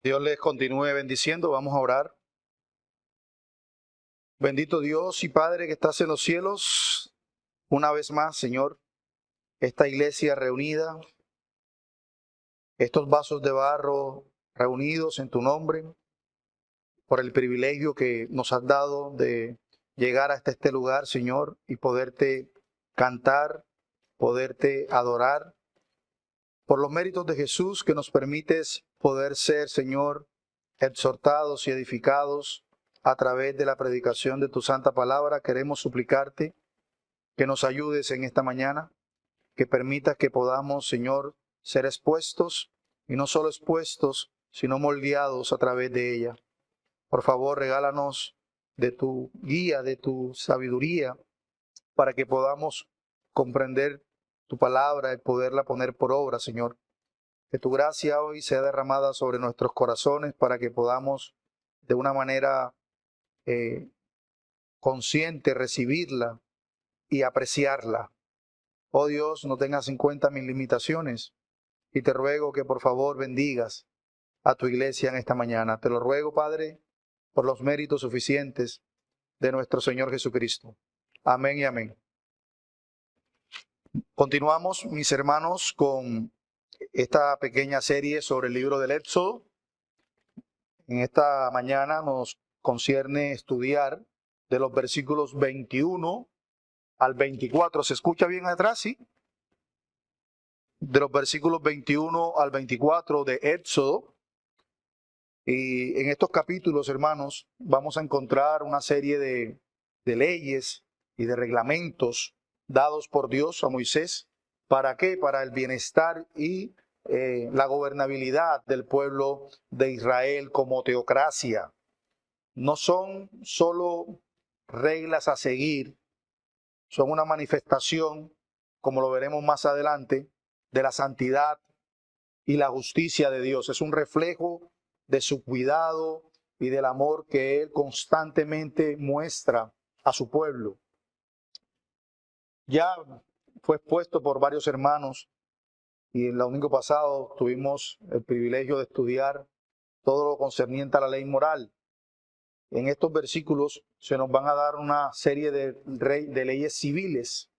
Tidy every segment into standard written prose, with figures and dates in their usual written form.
Dios les continúe bendiciendo. Vamos a orar. Bendito Dios y Padre que estás en los cielos, una vez más, Señor, esta iglesia reunida, estos vasos de barro reunidos en tu nombre, por el privilegio que nos has dado de llegar hasta este lugar, Señor, y poderte cantar, poderte adorar, por los méritos de Jesús que nos permites poder ser, Señor, exhortados y edificados a través de la predicación de tu santa palabra. Queremos suplicarte que nos ayudes en esta mañana, que permitas que podamos, Señor, ser expuestos, y no solo expuestos, sino moldeados a través de ella. Por favor, regálanos de tu guía, de tu sabiduría, para que podamos comprender tu palabra y poderla poner por obra, Señor. Que tu gracia hoy sea derramada sobre nuestros corazones para que podamos de una manera consciente recibirla y apreciarla. Oh Dios, no tengas en cuenta mis limitaciones y te ruego que por favor bendigas a tu iglesia en esta mañana. Te lo ruego, Padre, por los méritos suficientes de nuestro Señor Jesucristo. Amén y amén. Continuamos, mis hermanos, con esta pequeña serie sobre el libro del Éxodo. En esta mañana nos concierne estudiar de los versículos 21 al 24. ¿Se escucha bien atrás? Sí. De los versículos 21 al 24 de Éxodo. Y en estos capítulos, hermanos, vamos a encontrar una serie de leyes y de reglamentos dados por Dios a Moisés. ¿Para qué? Para el bienestar y la gobernabilidad del pueblo de Israel como teocracia. No son solo reglas a seguir, son una manifestación, como lo veremos más adelante, de la santidad y la justicia de Dios. Es un reflejo de su cuidado y del amor que Él constantemente muestra a su pueblo. Ya fue expuesto por varios hermanos y el domingo pasado tuvimos el privilegio de estudiar todo lo concerniente a la ley moral. En estos versículos se nos van a dar una serie de leyes civiles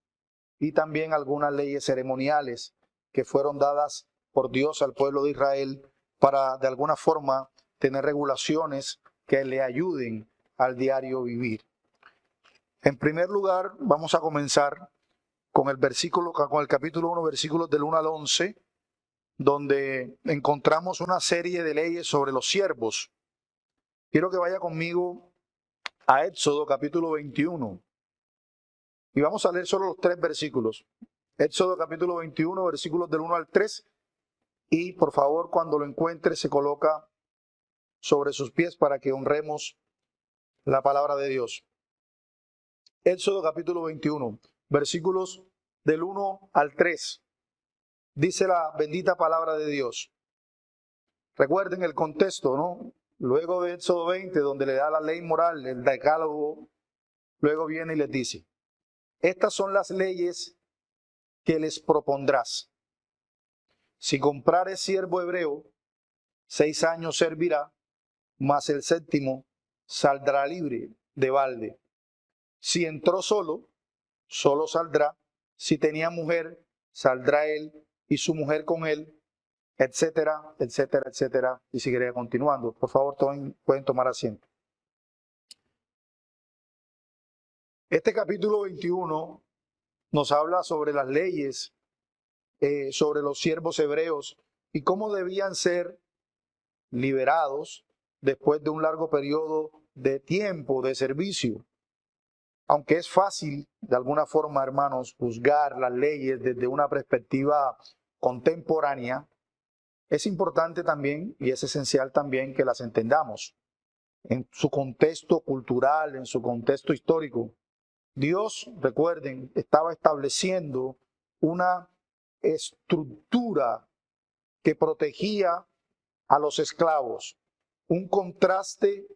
y también algunas leyes ceremoniales que fueron dadas por Dios al pueblo de Israel para de alguna forma tener regulaciones que le ayuden al diario vivir. En primer lugar, vamos a comenzar con el capítulo 1, versículos del 1 al 11, donde encontramos una serie de leyes sobre los siervos. Quiero que vaya conmigo a Éxodo capítulo 21 y vamos a leer solo los 3 versículos. Éxodo capítulo 21, versículos del 1 al 3, y por favor cuando lo encuentre se coloca sobre sus pies para que honremos la palabra de Dios. Éxodo capítulo 21, versículos del 1 al 3. Dice la bendita palabra de Dios. Recuerden el contexto, ¿no? Luego de Éxodo 20, donde le da la ley moral, el decálogo, luego viene y les dice: estas son las leyes que les propondrás. Si comprares siervo hebreo, 6 años servirá, mas el 7º saldrá libre de balde. Si entró solo, solo saldrá. Si tenía mujer, saldrá él y su mujer con él, etcétera, etcétera, etcétera. Y seguiré continuando. Por favor, pueden tomar asiento. Este capítulo 21 nos habla sobre las leyes, sobre los siervos hebreos y cómo debían ser liberados después de un largo periodo de tiempo de servicio. Aunque es fácil, de alguna forma, hermanos, juzgar las leyes desde una perspectiva contemporánea, es importante también y es esencial también que las entendamos en su contexto cultural, en su contexto histórico. Dios, recuerden, estaba estableciendo una estructura que protegía a los esclavos, un contraste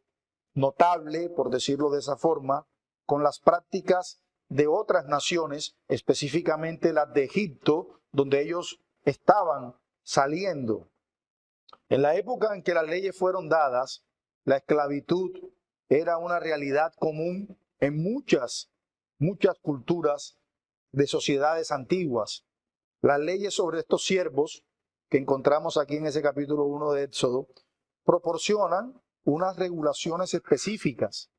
notable, por decirlo de esa forma, con las prácticas de otras naciones, específicamente las de Egipto, donde ellos estaban saliendo. En la época en que las leyes fueron dadas, la esclavitud era una realidad común en muchas culturas de sociedades antiguas. Las leyes sobre estos siervos que encontramos aquí en ese capítulo 1 de Éxodo proporcionan unas regulaciones específicas.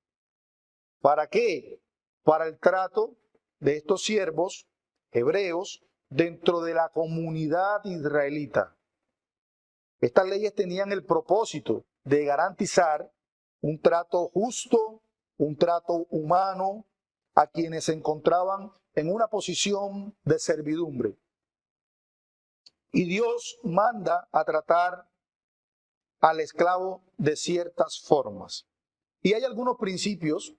¿Para qué? Para el trato de estos siervos hebreos dentro de la comunidad israelita. Estas leyes tenían el propósito de garantizar un trato justo, un trato humano a quienes se encontraban en una posición de servidumbre. Y Dios manda a tratar al esclavo de ciertas formas. Y hay algunos principios,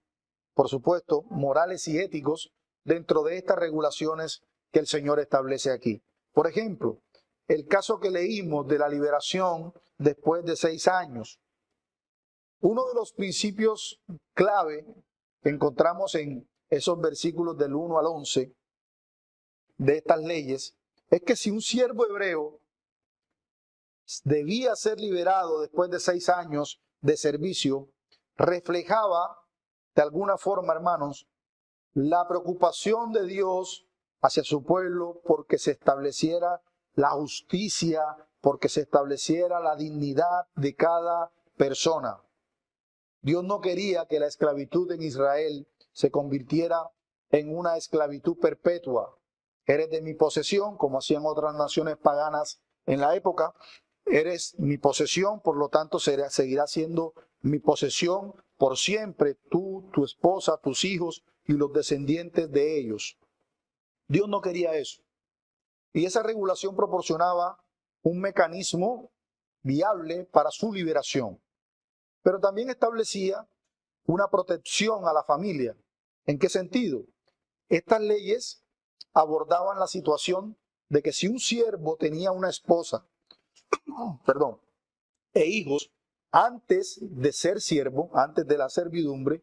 por supuesto, morales y éticos dentro de estas regulaciones que el Señor establece aquí. Por ejemplo, el caso que leímos de la liberación después de 6 años. Uno de los principios clave que encontramos en esos versículos del 1 al 11 de estas leyes es que si un siervo hebreo debía ser liberado después de 6 años de servicio, reflejaba de alguna forma, hermanos, la preocupación de Dios hacia su pueblo porque se estableciera la justicia, porque se estableciera la dignidad de cada persona. Dios no quería que la esclavitud en Israel se convirtiera en una esclavitud perpetua. Eres de mi posesión, como hacían otras naciones paganas en la época. Eres mi posesión, por lo tanto seguirá siendo mi posesión por siempre, tú, tu esposa, tus hijos y los descendientes de ellos. Dios no quería eso. Y esa regulación proporcionaba un mecanismo viable para su liberación. Pero también establecía una protección a la familia. ¿En qué sentido? Estas leyes abordaban la situación de que si un siervo tenía una esposa, e hijos antes de ser siervo, antes de la servidumbre,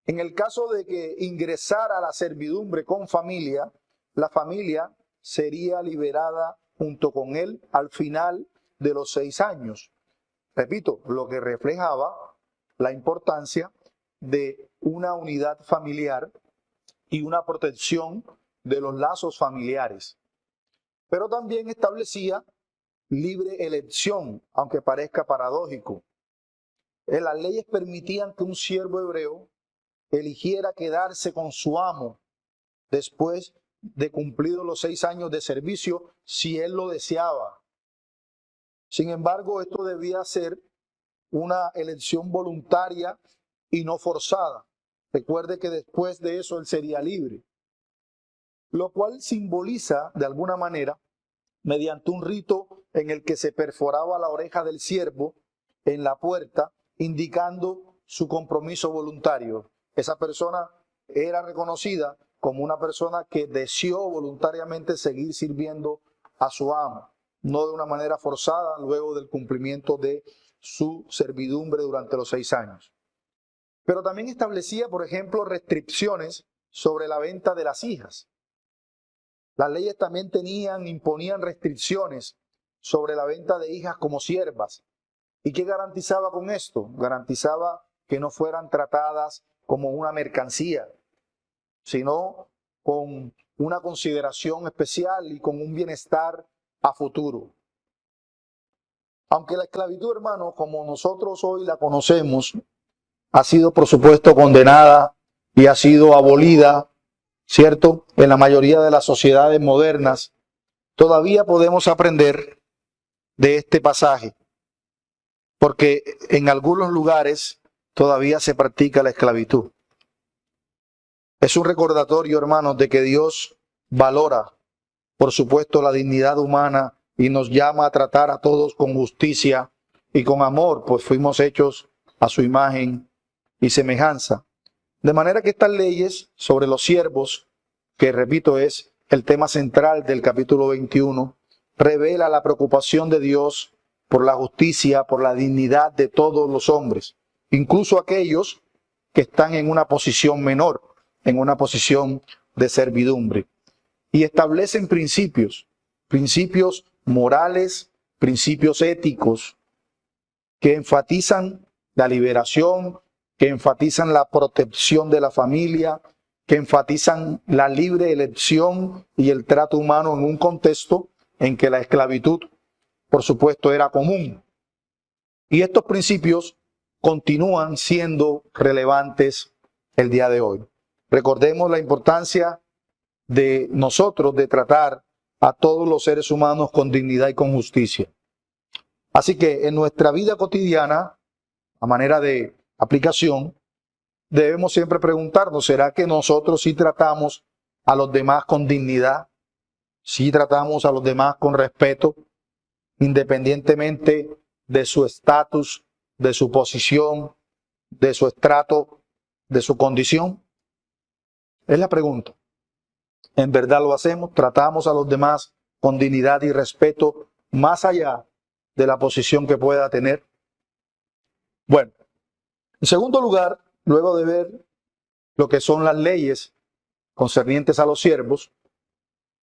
en el caso de que ingresara a la servidumbre con familia, la familia sería liberada junto con él al final de los 6 años. Repito, lo que reflejaba la importancia de una unidad familiar y una protección de los lazos familiares. Pero también establecía libre elección, aunque parezca paradójico. Las leyes permitían que un siervo hebreo eligiera quedarse con su amo después de cumplidos los 6 años de servicio, si él lo deseaba. Sin embargo, esto debía ser una elección voluntaria y no forzada. Recuerde que después de eso él sería libre, lo cual simboliza de alguna manera, mediante un rito en el que se perforaba la oreja del siervo en la puerta, indicando su compromiso voluntario. Esa persona era reconocida como una persona que deseó voluntariamente seguir sirviendo a su amo, no de una manera forzada luego del cumplimiento de su servidumbre durante los 6 años. Pero también establecía, por ejemplo, restricciones sobre la venta de las hijas. Las leyes también imponían restricciones sobre la venta de hijas como siervas. ¿Y qué garantizaba con esto? Garantizaba que no fueran tratadas como una mercancía, sino con una consideración especial y con un bienestar a futuro. Aunque la esclavitud, hermano, como nosotros hoy la conocemos, ha sido, por supuesto, condenada y ha sido abolida, ¿cierto?, en la mayoría de las sociedades modernas, todavía podemos aprender de este pasaje, porque en algunos lugares todavía se practica la esclavitud. Es un recordatorio, hermanos, de que Dios valora, por supuesto, la dignidad humana y nos llama a tratar a todos con justicia y con amor, pues fuimos hechos a su imagen y semejanza. De manera que estas leyes sobre los siervos, que repito es el tema central del capítulo 21, revela la preocupación de Dios por la justicia, por la dignidad de todos los hombres, incluso aquellos que están en una posición menor, en una posición de servidumbre. Y establecen principios morales, principios éticos que enfatizan la liberación, que enfatizan la protección de la familia, que enfatizan la libre elección y el trato humano en un contexto en que la esclavitud, por supuesto, era común. Y estos principios continúan siendo relevantes el día de hoy. Recordemos la importancia de nosotros de tratar a todos los seres humanos con dignidad y con justicia. Así que en nuestra vida cotidiana, a manera de aplicación, debemos siempre preguntarnos, ¿será que nosotros sí tratamos a los demás con dignidad? ¿Sí tratamos a los demás con respeto, independientemente de su estatus, de su posición, de su estrato, de su condición? Es la pregunta. ¿En verdad lo hacemos? ¿Tratamos a los demás con dignidad y respeto más allá de la posición que pueda tener? Bueno, en segundo lugar, luego de ver lo que son las leyes concernientes a los siervos,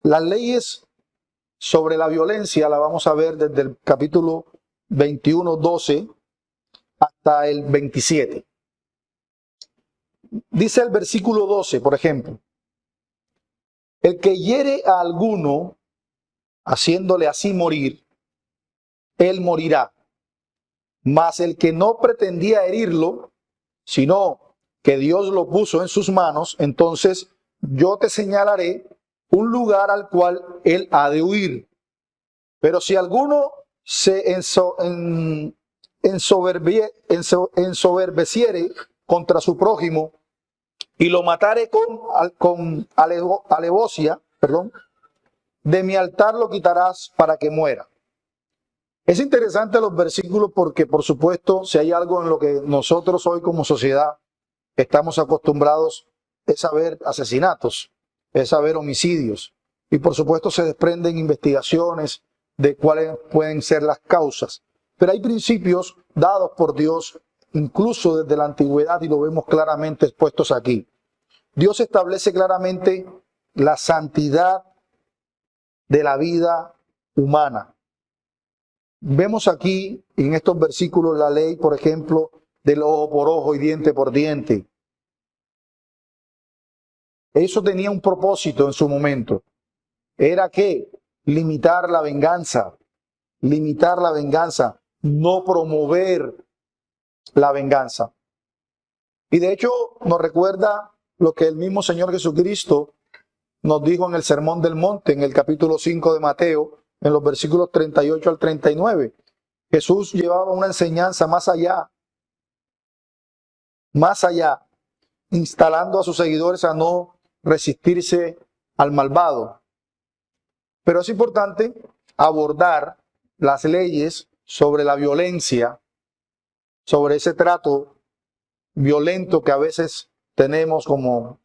las leyes sobre la violencia la vamos a ver desde el capítulo 21, 12 hasta el 27. Dice el versículo 12, por ejemplo: el que hiere a alguno, haciéndole así morir, él morirá. Mas el que no pretendía herirlo, sino que Dios lo puso en sus manos, entonces yo te señalaré un lugar al cual él ha de huir. Pero si alguno se ensoberbeciere contra su prójimo y lo matare con alevosía, de mi altar lo quitarás para que muera. Es interesante los versículos porque, por supuesto, si hay algo en lo que nosotros hoy como sociedad estamos acostumbrados es a ver asesinatos, es a ver homicidios. Y por supuesto se desprenden investigaciones de cuáles pueden ser las causas. Pero hay principios dados por Dios incluso desde la antigüedad y lo vemos claramente expuestos aquí. Dios establece claramente la santidad de la vida humana. Vemos aquí en estos versículos la ley, por ejemplo, del ojo por ojo y diente por diente. Eso tenía un propósito en su momento. Era que limitar la venganza, no promover la venganza. Y de hecho nos recuerda lo que el mismo Señor Jesucristo nos dijo en el Sermón del Monte, en el capítulo 5 de Mateo, en los versículos 38 al 39. Jesús llevaba una enseñanza más allá, instalando a sus seguidores a no resistirse al malvado. Pero es importante abordar las leyes sobre la violencia, sobre ese trato violento que a veces tenemos como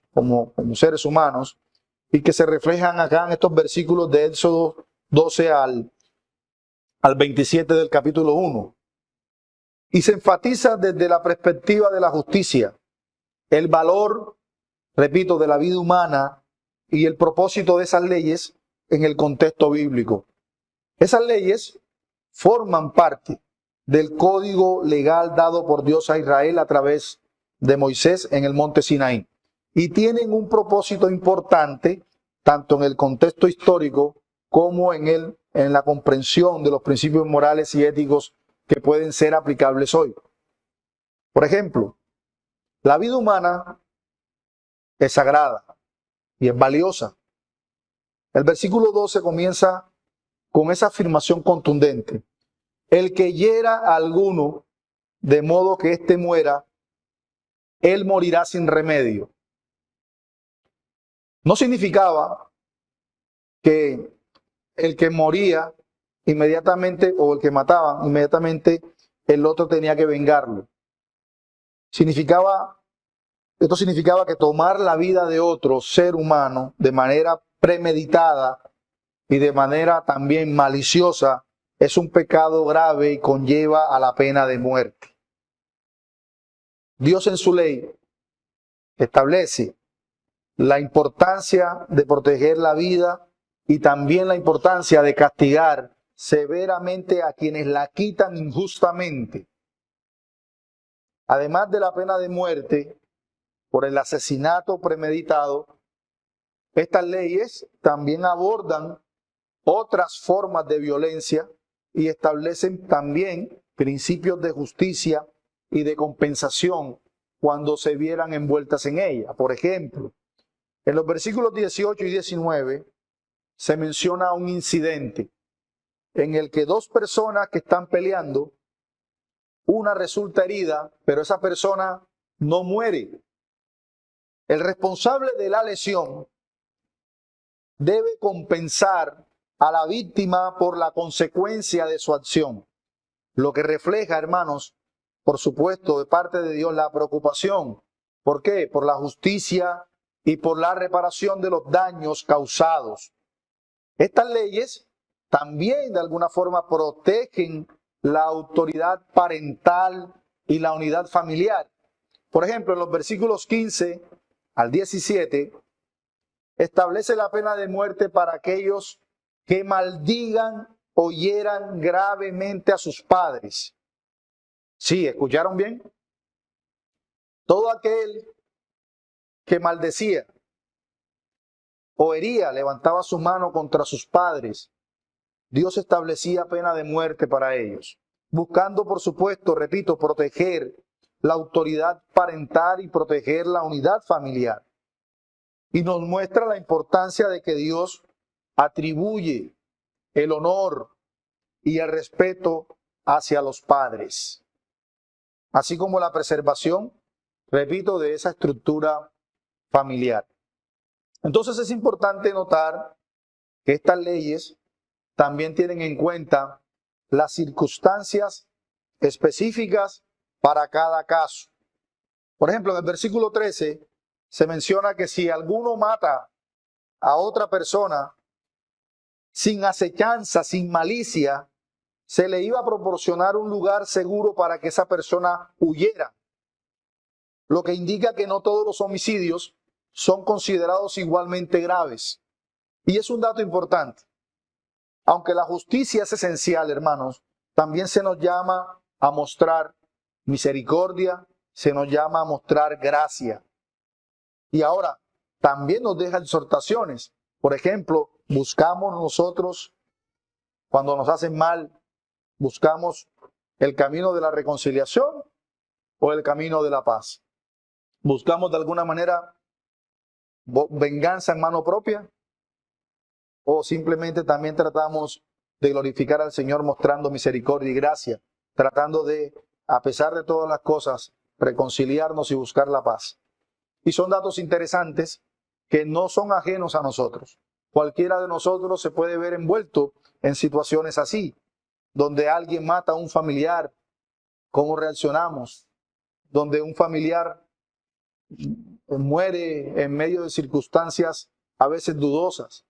seres humanos y que se reflejan acá en estos versículos de Éxodo 12 al 27 del capítulo 1. Y se enfatiza desde la perspectiva de la justicia, el valor, repito, de la vida humana y el propósito de esas leyes en el contexto bíblico. Esas leyes forman parte del código legal dado por Dios a Israel a través de Moisés en el monte Sinaí y tienen un propósito importante tanto en el contexto histórico como en la comprensión de los principios morales y éticos que pueden ser aplicables hoy. Por ejemplo, la vida humana es sagrada y es valiosa. El versículo 12 comienza con esa afirmación contundente: el que hiera a alguno de modo que éste muera, él morirá sin remedio. No significaba que el que moría inmediatamente o el que mataban inmediatamente el otro tenía que vengarlo. Esto significaba que tomar la vida de otro ser humano de manera premeditada y de manera también maliciosa es un pecado grave y conlleva a la pena de muerte. Dios en su ley establece la importancia de proteger la vida y también la importancia de castigar severamente a quienes la quitan injustamente. Además de la pena de muerte por el asesinato premeditado, estas leyes también abordan otras formas de violencia y establecen también principios de justicia y de compensación cuando se vieran envueltas en ella. Por ejemplo, en los versículos 18 y 19 se menciona un incidente en el que dos personas que están peleando, una resulta herida, pero esa persona no muere. El responsable de la lesión debe compensar a la víctima por la consecuencia de su acción, lo que refleja, hermanos, por supuesto, de parte de Dios la preocupación. ¿Por qué? Por la justicia y por la reparación de los daños causados. Estas leyes también de alguna forma protegen la autoridad parental y la unidad familiar. Por ejemplo, en los versículos 15 al 17, establece la pena de muerte para aquellos que maldigan o hieran gravemente a sus padres. Sí, ¿escucharon bien? Todo aquel que maldecía o hería, levantaba su mano contra sus padres, Dios establecía pena de muerte para ellos, buscando, por supuesto, repito, proteger la autoridad parental y proteger la unidad familiar. Y nos muestra la importancia de que Dios atribuye el honor y el respeto hacia los padres, así como la preservación, repito, de esa estructura familiar. Entonces es importante notar que estas leyes también tienen en cuenta las circunstancias específicas para cada caso. Por ejemplo, en el versículo 13 se menciona que si alguno mata a otra persona sin acechanza, sin malicia, se le iba a proporcionar un lugar seguro para que esa persona huyera. Lo que indica que no todos los homicidios son considerados igualmente graves. Y es un dato importante. Aunque la justicia es esencial, hermanos, también se nos llama a mostrar misericordia, se nos llama a mostrar gracia. Y ahora, también nos deja exhortaciones. Por ejemplo, buscamos nosotros, cuando nos hacen mal, buscamos el camino de la reconciliación o el camino de la paz. Buscamos de alguna manera venganza en mano propia, o simplemente también tratamos de glorificar al Señor mostrando misericordia y gracia, tratando de, a pesar de todas las cosas, reconciliarnos y buscar la paz. Y son datos interesantes que no son ajenos a nosotros. Cualquiera de nosotros se puede ver envuelto en situaciones así, donde alguien mata a un familiar, ¿cómo reaccionamos? Donde un familiar muere en medio de circunstancias a veces dudosas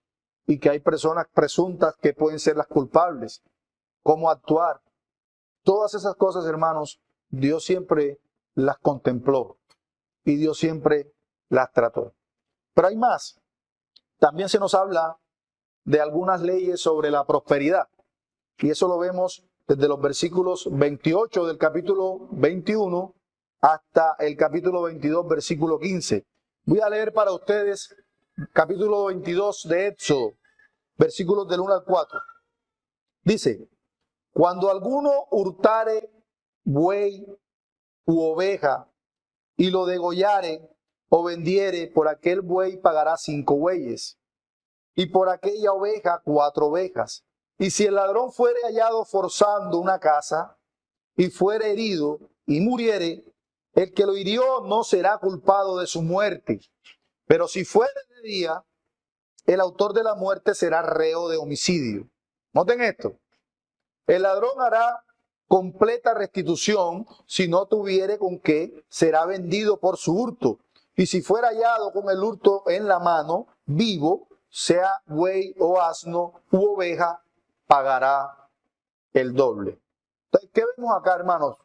y que hay personas presuntas que pueden ser las culpables. ¿Cómo actuar? Todas esas cosas, hermanos, Dios siempre las contempló y Dios siempre las trató. Pero hay más. También se nos habla de algunas leyes sobre la prosperidad. Y eso lo vemos desde los versículos 28 del capítulo 21 hasta el capítulo 22, versículo 15. Voy a leer para ustedes capítulo 22 de Éxodo, versículos del 1 al 4. Dice: cuando alguno hurtare buey u oveja y lo degollare o vendiere, por aquel buey pagará 5 bueyes, y por aquella oveja 4 ovejas. Y si el ladrón fuere hallado forzando una casa, y fuere herido y muriere, el que lo hirió no será culpado de su muerte. Pero si fuere de día, el autor de la muerte será reo de homicidio. Noten esto. El ladrón hará completa restitución, si no tuviere con qué, será vendido por su hurto. Y si fuera hallado con el hurto en la mano, vivo, sea buey o asno u oveja, pagará el doble. Entonces, ¿qué vemos acá, hermanos?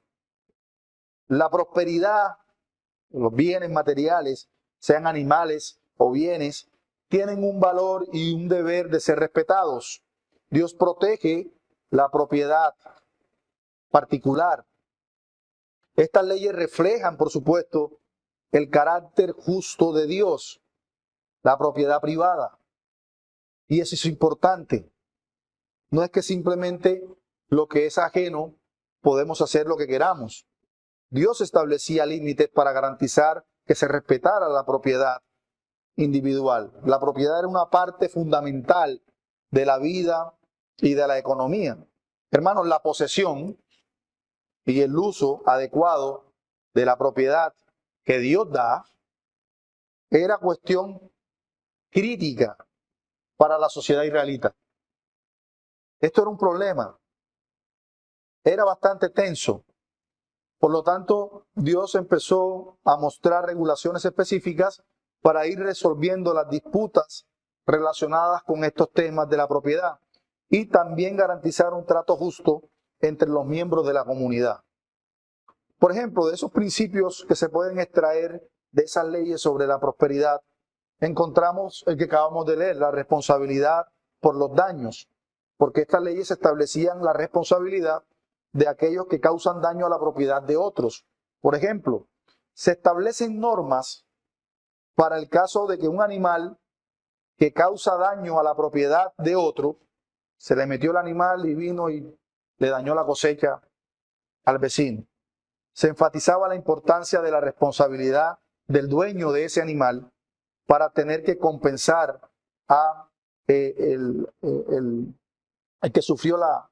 La prosperidad, los bienes materiales, sean animales o bienes, tienen un valor y un deber de ser respetados. Dios protege la propiedad particular. Estas leyes reflejan, por supuesto, el carácter justo de Dios, la propiedad privada. Y eso es importante. No es que simplemente lo que es ajeno podemos hacer lo que queramos. Dios establecía límites para garantizar que se respetara la propiedad individual. La propiedad era una parte fundamental de la vida y de la economía. Hermanos, la posesión y el uso adecuado de la propiedad que Dios da era cuestión crítica para la sociedad israelita. Esto era un problema, era bastante tenso. Por lo tanto, Dios empezó a mostrar regulaciones específicas para ir resolviendo las disputas relacionadas con estos temas de la propiedad y también garantizar un trato justo entre los miembros de la comunidad. Por ejemplo, de esos principios que se pueden extraer de esas leyes sobre la prosperidad, encontramos el que acabamos de leer, la responsabilidad por los daños, porque estas leyes establecían la responsabilidad de aquellos que causan daño a la propiedad de otros. Por ejemplo, se establecen normas para el caso de que un animal que causa daño a la propiedad de otro, se le metió el animal y vino y le dañó la cosecha al vecino. Se enfatizaba la importancia de la responsabilidad del dueño de ese animal para tener que compensar a el que sufrió la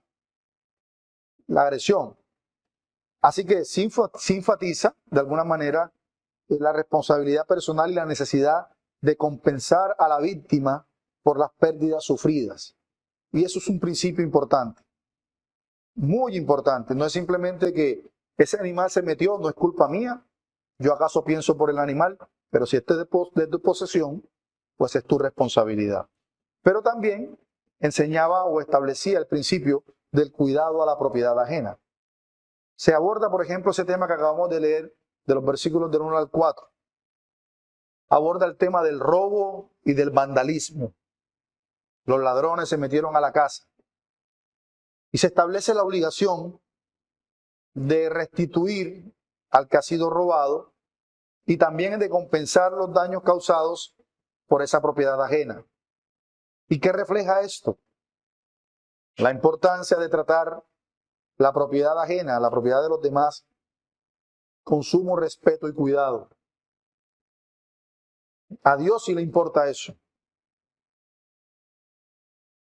agresión. Así que se enfatiza de alguna manera la responsabilidad personal y la necesidad de compensar a la víctima por las pérdidas sufridas. Y eso es un principio importante, muy importante. No es simplemente que ese animal se metió, no es culpa mía, yo acaso pienso por el animal, pero si este es de tu posesión, pues es tu responsabilidad. Pero también enseñaba o establecía el principio del cuidado a la propiedad ajena. Se aborda, por ejemplo, ese tema que acabamos de leer de los versículos del 1 al 4. Aborda el tema del robo y del vandalismo. Los ladrones se metieron a la casa. Y se establece la obligación de restituir al que ha sido robado y también de compensar los daños causados por esa propiedad ajena. ¿Y qué refleja esto? La importancia de tratar la propiedad ajena, la propiedad de los demás, con sumo respeto y cuidado. A Dios sí le importa eso.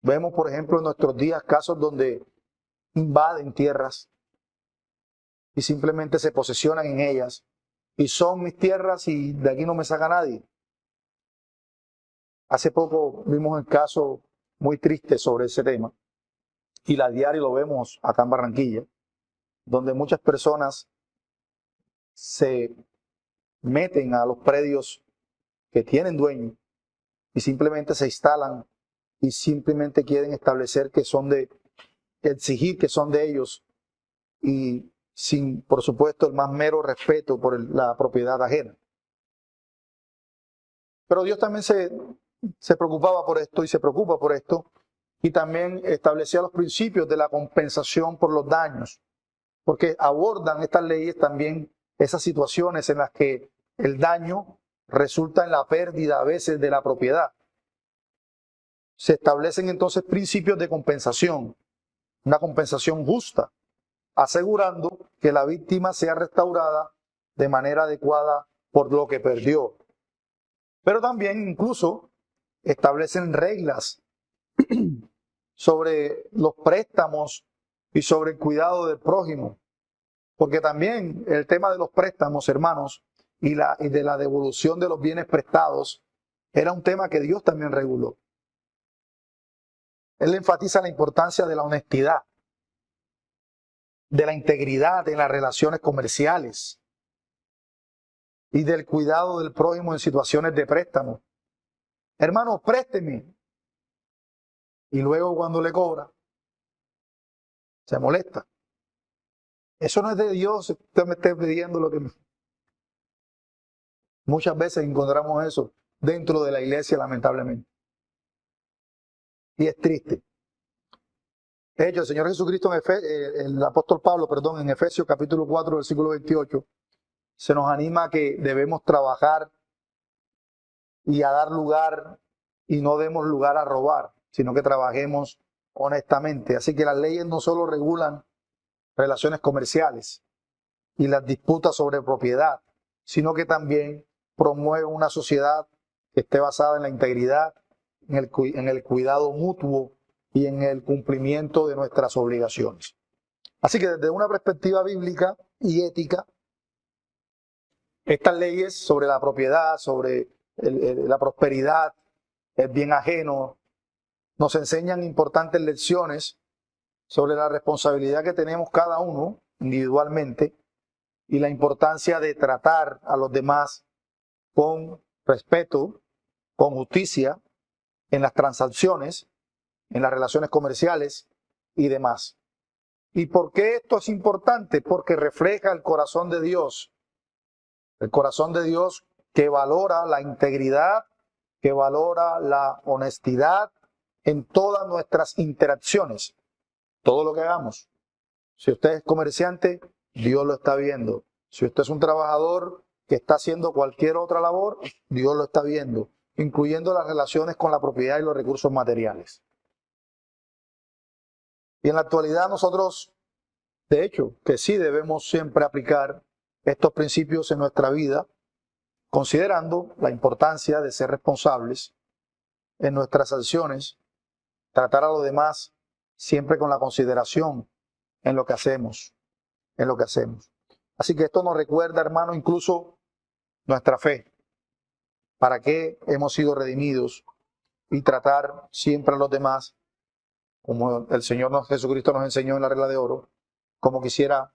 Vemos, por ejemplo, en nuestros días casos donde invaden tierras y simplemente se posesionan en ellas. Y son mis tierras y de aquí no me saca nadie. Hace poco vimos un caso muy triste sobre ese tema. Y a diario lo vemos acá en Barranquilla, donde muchas personas se meten a los predios que tienen dueño y simplemente se instalan y simplemente quieren establecer que son exigir que son de ellos y sin, por supuesto, el más mero respeto por la propiedad ajena. Pero Dios también se preocupaba por esto y se preocupa por esto y también establecía los principios de la compensación por los daños, porque abordan estas leyes también esas situaciones en las que el daño resulta en la pérdida a veces de la propiedad. Se establecen entonces principios de compensación, una compensación justa, asegurando que la víctima sea restaurada de manera adecuada por lo que perdió. Pero también incluso establecen reglas sobre los préstamos y sobre el cuidado del prójimo. Porque también el tema de los préstamos, hermanos, y de la devolución de los bienes prestados, era un tema que Dios también reguló. Él enfatiza la importancia de la honestidad, de la integridad en las relaciones comerciales y del cuidado del prójimo en situaciones de préstamo. Hermano, présteme. Y luego cuando le cobra, se molesta. Eso no es de Dios, usted me esté pidiendo lo que... Muchas veces encontramos eso dentro de la iglesia, lamentablemente. Y es triste. De hecho, el Señor Jesucristo, el apóstol Pablo, perdón, en Efesios capítulo 4, versículo 28, se nos anima a que debemos trabajar y a dar lugar y no demos lugar a robar, sino que trabajemos honestamente. Así que las leyes no solo regulan relaciones comerciales y las disputas sobre propiedad, sino que también promueven una sociedad que esté basada en la integridad, en el cuidado mutuo y en el cumplimiento de nuestras obligaciones. Así que desde una perspectiva bíblica y ética, estas leyes sobre la propiedad, sobre la prosperidad, el bien ajeno, nos enseñan importantes lecciones sobre la responsabilidad que tenemos cada uno individualmente y la importancia de tratar a los demás con respeto, con justicia en las transacciones, en las relaciones comerciales y demás. ¿Y por qué esto es importante? Porque refleja el corazón de Dios. El corazón de Dios que valora la integridad, que valora la honestidad en todas nuestras interacciones, todo lo que hagamos. Si usted es comerciante, Dios lo está viendo. Si usted es un trabajador que está haciendo cualquier otra labor, Dios lo está viendo, incluyendo las relaciones con la propiedad y los recursos materiales. Y en la actualidad nosotros, de hecho, que sí debemos siempre aplicar estos principios en nuestra vida, considerando la importancia de ser responsables en nuestras acciones, tratar a los demás siempre con la consideración en lo que hacemos, Así que esto nos recuerda, hermano, incluso nuestra fe, para qué hemos sido redimidos y tratar siempre a los demás, como el Señor Jesucristo nos enseñó en la regla de oro, como quisiera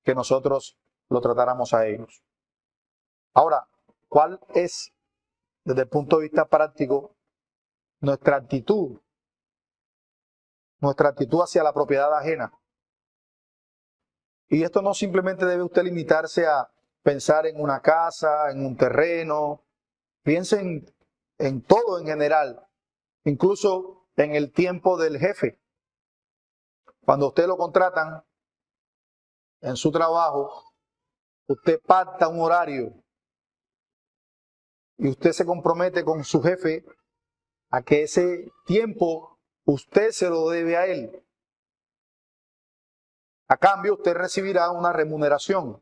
que nosotros lo tratáramos a ellos. Ahora, ¿cuál es, desde el punto de vista práctico, nuestra actitud hacia la propiedad ajena? Y esto no simplemente debe usted limitarse a pensar en una casa, en un terreno. Piense en todo en general, incluso en el tiempo del jefe. Cuando usted lo contratan en su trabajo, usted pacta un horario y usted se compromete con su jefe a que ese tiempo usted se lo debe a él. A cambio, usted recibirá una remuneración.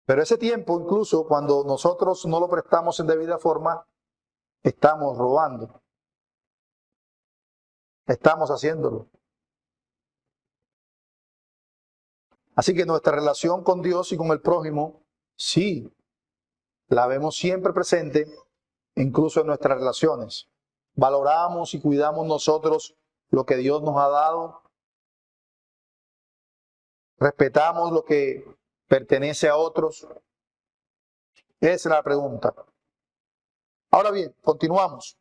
Pero ese tiempo, incluso cuando nosotros no lo prestamos en debida forma, estamos robando. Estamos haciéndolo. Así que nuestra relación con Dios y con el prójimo, sí, la vemos siempre presente, incluso en nuestras relaciones. Valoramos y cuidamos nosotros lo que Dios nos ha dado. Respetamos lo que pertenece a otros. Esa es la pregunta. Ahora bien, continuamos.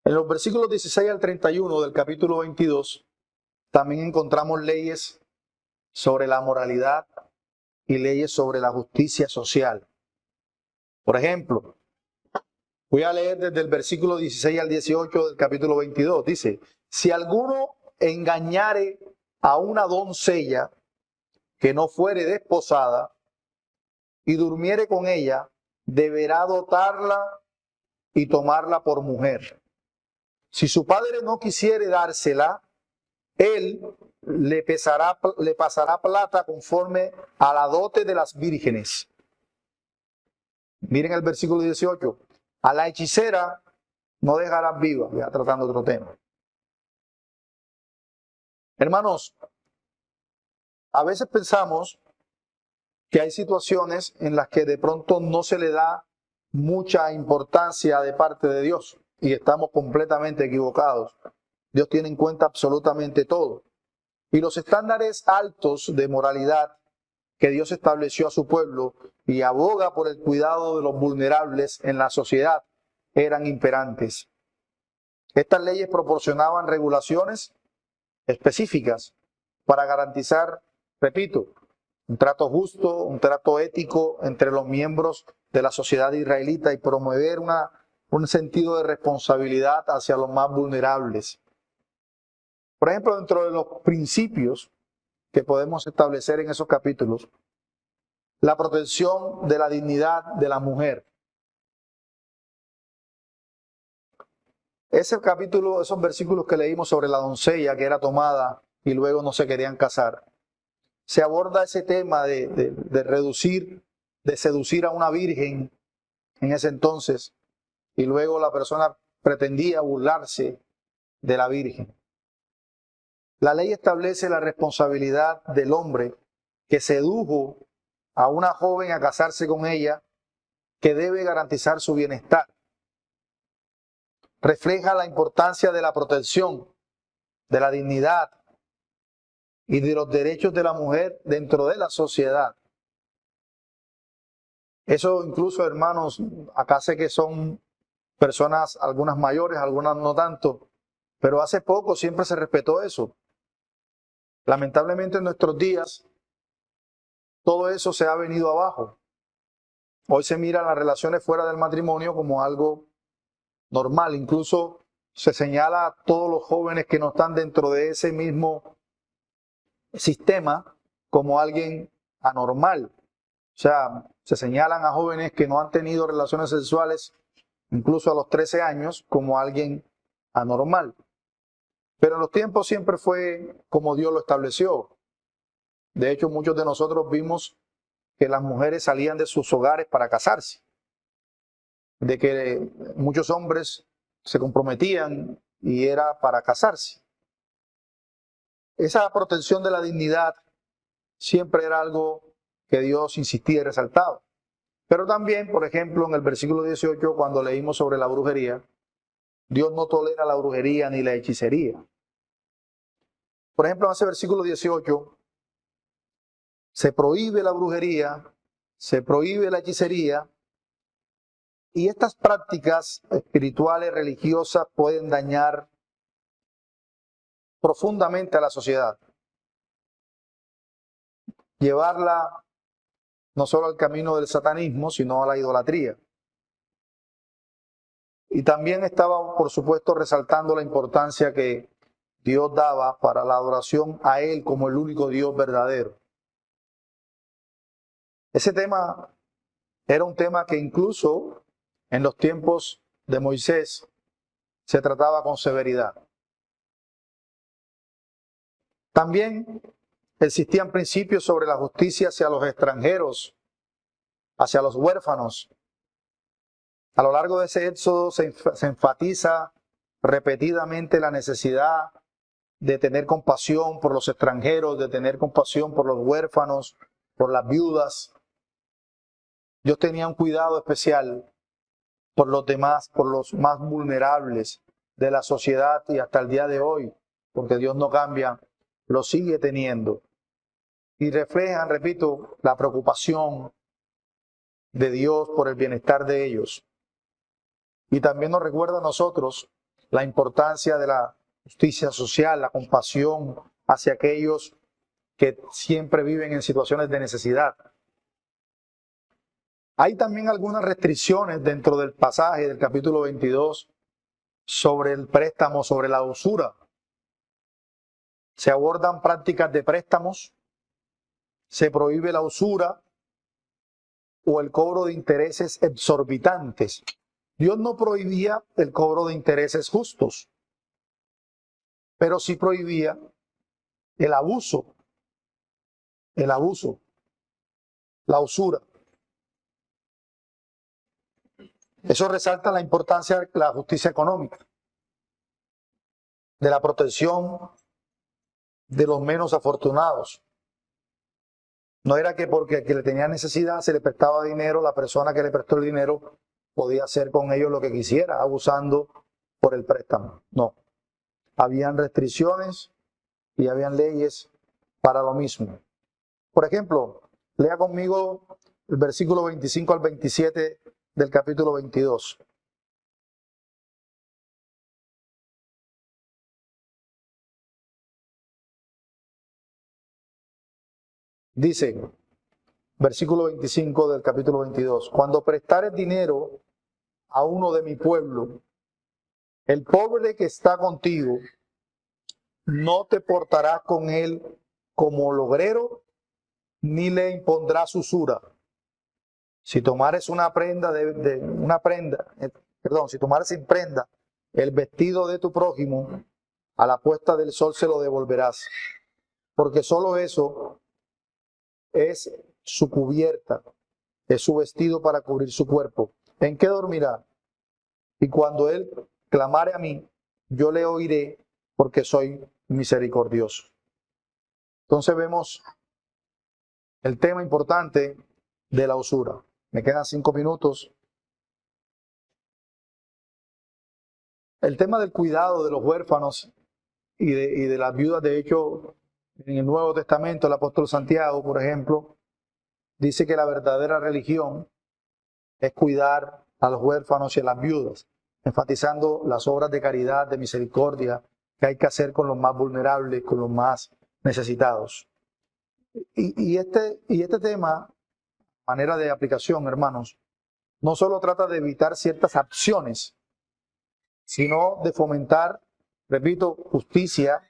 En los versículos 16 al 31 del capítulo 22, también encontramos leyes sobre la moralidad y leyes sobre la justicia social. Por ejemplo, voy a leer desde el versículo 16 al 18 del capítulo 22. Dice, si alguno engañare a una doncella que no fuere desposada y durmiere con ella, deberá dotarla y tomarla por mujer. Si su padre no quisiere dársela, él le pasará plata conforme a la dote de las vírgenes. Miren el versículo 18. A la hechicera no dejarás viva. Ya tratando otro tema. Hermanos, a veces pensamos que hay situaciones en las que de pronto no se le da mucha importancia de parte de Dios y estamos completamente equivocados. Dios tiene en cuenta absolutamente todo. Y los estándares altos de moralidad que Dios estableció a su pueblo y aboga por el cuidado de los vulnerables en la sociedad eran imperantes. Estas leyes proporcionaban regulaciones específicas para garantizar, repito, un trato justo, un trato ético entre los miembros de la sociedad israelita y promover un sentido de responsabilidad hacia los más vulnerables. Por ejemplo, dentro de los principios que podemos establecer en esos capítulos, la protección de la dignidad de la mujer. Ese capítulo, esos versículos que leímos sobre la doncella que era tomada y luego no se querían casar, se aborda ese tema de reducir, de seducir a una virgen en ese entonces, y luego la persona pretendía burlarse de la virgen. La ley establece la responsabilidad del hombre que sedujo a una joven a casarse con ella, que debe garantizar su bienestar. Refleja la importancia de la protección, de la dignidad y de los derechos de la mujer dentro de la sociedad. Eso incluso, hermanos, acá sé que son personas, algunas mayores, algunas no tanto, pero hace poco siempre se respetó eso. Lamentablemente en nuestros días todo eso se ha venido abajo. Hoy se miran las relaciones fuera del matrimonio como algo normal, incluso se señala a todos los jóvenes que no están dentro de ese mismo sistema como alguien anormal. O sea, se señalan a jóvenes que no han tenido relaciones sexuales incluso a los 13 años como alguien anormal. Pero en los tiempos siempre fue como Dios lo estableció. De hecho, muchos de nosotros vimos que las mujeres salían de sus hogares para casarse, de que muchos hombres se comprometían y era para casarse. Esa protección de la dignidad siempre era algo que Dios insistía y resaltaba. Pero también, por ejemplo, en el versículo 18, cuando leímos sobre la brujería, Dios no tolera la brujería ni la hechicería. Por ejemplo, en ese versículo 18, se prohíbe la brujería, se prohíbe la hechicería, y estas prácticas espirituales, religiosas, pueden dañar profundamente a la sociedad. Llevarla no solo al camino del satanismo, sino a la idolatría. Y también estaba, por supuesto, resaltando la importancia que Dios daba para la adoración a Él como el único Dios verdadero. Ese tema era un tema que incluso en los tiempos de Moisés se trataba con severidad. También existían principios sobre la justicia hacia los extranjeros, hacia los huérfanos. A lo largo de ese éxodo se enfatiza repetidamente la necesidad de tener compasión por los extranjeros, de tener compasión por los huérfanos, por las viudas. Dios tenía un cuidado especial por los demás, por los más vulnerables de la sociedad, y hasta el día de hoy, porque Dios no cambia, lo sigue teniendo. Y reflejan, repito, la preocupación de Dios por el bienestar de ellos. Y también nos recuerda a nosotros la importancia de la justicia social, la compasión hacia aquellos que siempre viven en situaciones de necesidad. Hay también algunas restricciones dentro del pasaje del capítulo 22 sobre el préstamo, sobre la usura. Se abordan prácticas de préstamos, se prohíbe la usura o el cobro de intereses exorbitantes. Dios no prohibía el cobro de intereses justos, pero sí prohibía el abuso, la usura. Eso resalta la importancia de la justicia económica, de la protección de los menos afortunados. No era que porque el que le tenía necesidad se le prestaba dinero, la persona que le prestó el dinero podía hacer con ellos lo que quisiera, abusando por el préstamo. No. Habían restricciones y habían leyes para lo mismo. Por ejemplo, lea conmigo el versículo 25 al 27 del capítulo 22. Dice, versículo 25 del capítulo 22, cuando prestares dinero a uno de mi pueblo, el pobre que está contigo, no te portarás con él como logrero, ni le impondrás usura. Si tomares una prenda si tomares sin prenda el vestido de tu prójimo, a la puesta del sol se lo devolverás, porque solo eso es su cubierta, es su vestido para cubrir su cuerpo. ¿En qué dormirá? Y cuando él clamare a mí, yo le oiré, porque soy misericordioso. Entonces vemos el tema importante de la usura. Me quedan 5 minutos. El tema del cuidado de los huérfanos y de las viudas. De hecho, en el Nuevo Testamento, el apóstol Santiago, por ejemplo, dice que la verdadera religión es cuidar a los huérfanos y a las viudas, enfatizando las obras de caridad, de misericordia que hay que hacer con los más vulnerables, con los más necesitados. Y este tema, manera de aplicación, hermanos, no solo trata de evitar ciertas acciones, sino de fomentar, repito, justicia,